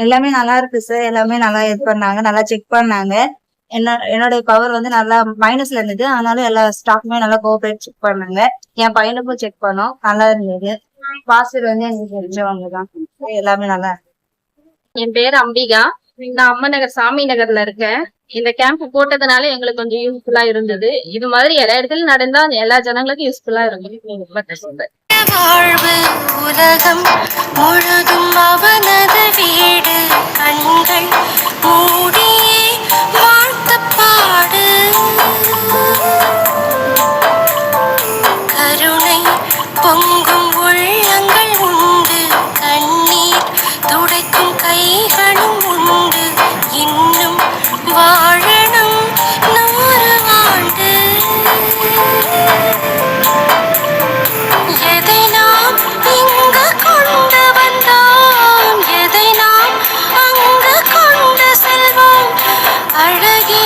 எல்லாமே நல்லா இருக்கு சார். எல்லாமே நல்லா இது பண்ணாங்க, நல்லா செக் பண்ணாங்க. என்னுடைய பவர் வந்து நல்லா மைனஸ்ல இருந்தது. ஆனாலும் எல்லா ஸ்டாஃப்மே நல்லா கோஆபரேட் செக் பண்ணாங்க. என் பையனுக்கும் செக் பண்ணோம், நல்லா இருந்தது. பாஸ்டர் வந்து எனக்கு தெரிஞ்சவங்க தான். எல்லாமே நல்லா இருக்கு. என் பேர் அம்பிகா. நான் அம்மன் நகர் சாமி நகர்ல இருக்கேன். இந்த கேம்ப் போட்டதுனால எங்களுக்கு கொஞ்சம் யூஸ்ஃபுல்லா இருந்தது. இது மாதிரி எல்லா இடத்துலயும் நடந்தா எல்லா ஜனங்களுக்கும் யூஸ்ஃபுல்லா இருக்கும். வாழ்வு உலகம் முழுதும் அவனது வீடு, கண்கள் மூடியே வாழ்த்து பாடு. கருணை பொங்கும் உள்ளங்கள் உண்டு, கண்ணீர் துடைக்கும் கைகளும் உண்டு. இன்னும் வாழணும் 100 ஆண்டு. எதை நாம் இங்கு கொண்டு வந்தோம், எதை நாம் அங்கு கொண்டு செல்வோம். அழகே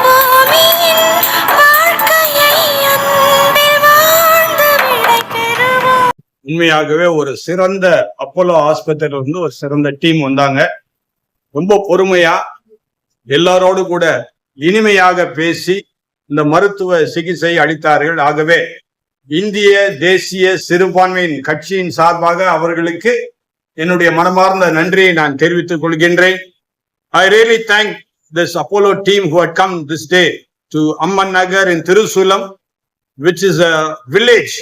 பூமியின் வாழ்க்கையை அன்பில் வாழ்ந்து விடை பெறுவோம். உண்மையாகவே ஒரு சிறந்த அப்போலோ ஆஸ்பத்திரியில இருந்து ஒரு சிறந்த டீம் வந்தாங்க. ரொம்ப பொறுமையா எல்லாரோடு கூட இனிமையாக பேசி இந்த மருத்துவ சிகிச்சை அளித்தார்கள். ஆகவே இந்திய தேசிய சிறுபான்மையின் கட்சியின் சார்பாக அவர்களுக்கு என்னுடைய மனமார்ந்த நன்றியை நான் தெரிவித்துக் கொள்கின்றேன். I really thank this Apollo team who had come this day to Amman Nagar in Thirusulam, which is a village,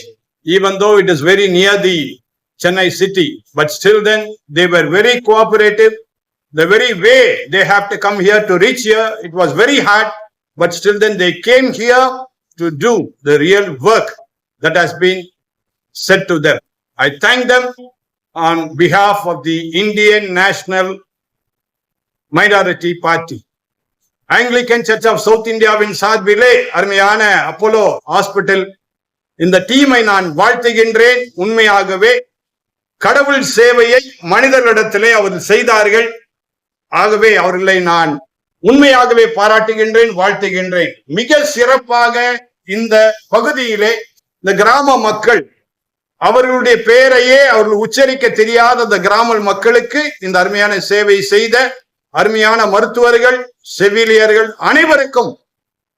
even though it is very near the Chennai city, but still then they were very cooperative. The very way they have to come here to reach here, it was very hard, but still then they came here to do the real work that has been said to them. I thank them on behalf of the Indian National Minority Party. Anglican Church of South Indiaவின் சார்பிலே அருமையான Apollo hospital இந்த டீமை நான் வாழ்த்துகின்றேன். உண்மையாகவே கடவுள் சேவையை மனிதர்களிடத்திலே அவர்கள் செய்தார்கள். ஆகவே அவர்களை நான் உண்மையாகவே பாராட்டுகின்றேன், வாழ்த்துகின்றேன். மிக சிறப்பாக இந்த பகுதியிலே இந்த கிராம மக்கள் அவர்களுடைய பெயரையே அவர்கள் உச்சரிக்க தெரியாத அந்த கிராம மக்களுக்கு இந்த அருமையான சேவை செய்த அருமையான மருத்துவர்கள், செவிலியர்கள் அனைவருக்கும்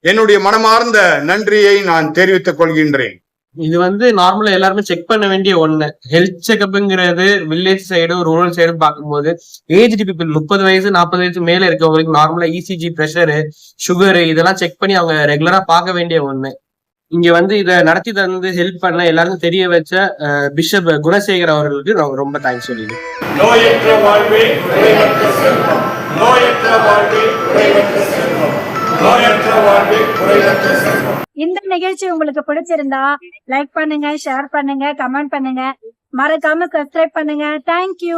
என்னுடைய மனமார்ந்த நன்றியை நான் தெரிவித்துக் கொள்கின்றேன். இது வந்து நார்மலா எல்லாருமே செக் பண்ண வேண்டிய ஒண்ணு. ஹெல்த் செக்அப்ங்கிறது வில்லேஜ் சைடு ரூரல் சைடு பார்க்கும்போது ஏஜ் பீப்புள் 30 வயசு 40 வயசு மேல இருக்கவங்களுக்கு நார்மலா இசிஜி, பிரஷரு, சுகரு இதெல்லாம் செக் பண்ணி அவங்க ரெகுலரா பார்க்க வேண்டிய ஒண்ணு. இங்க வந்து இதை நடத்தி தந்து ஹெல்ப் பண்ண எல்லாருக்கும் தெரிய வச்ச பிஷப் குணசேகர் அவர்களுக்கு நான் ரொம்ப தேங்க்ஸ் சொல்லிடுறேன். இந்த நிகழ்ச்சி உங்களுக்கு பிடிச்சிருந்தா லைக் பண்ணுங்க, ஷேர் பண்ணுங்க, கமெண்ட் பண்ணுங்க, மறக்காம சப்ஸ்கிரைப் பண்ணுங்க. தேங்க்யூ.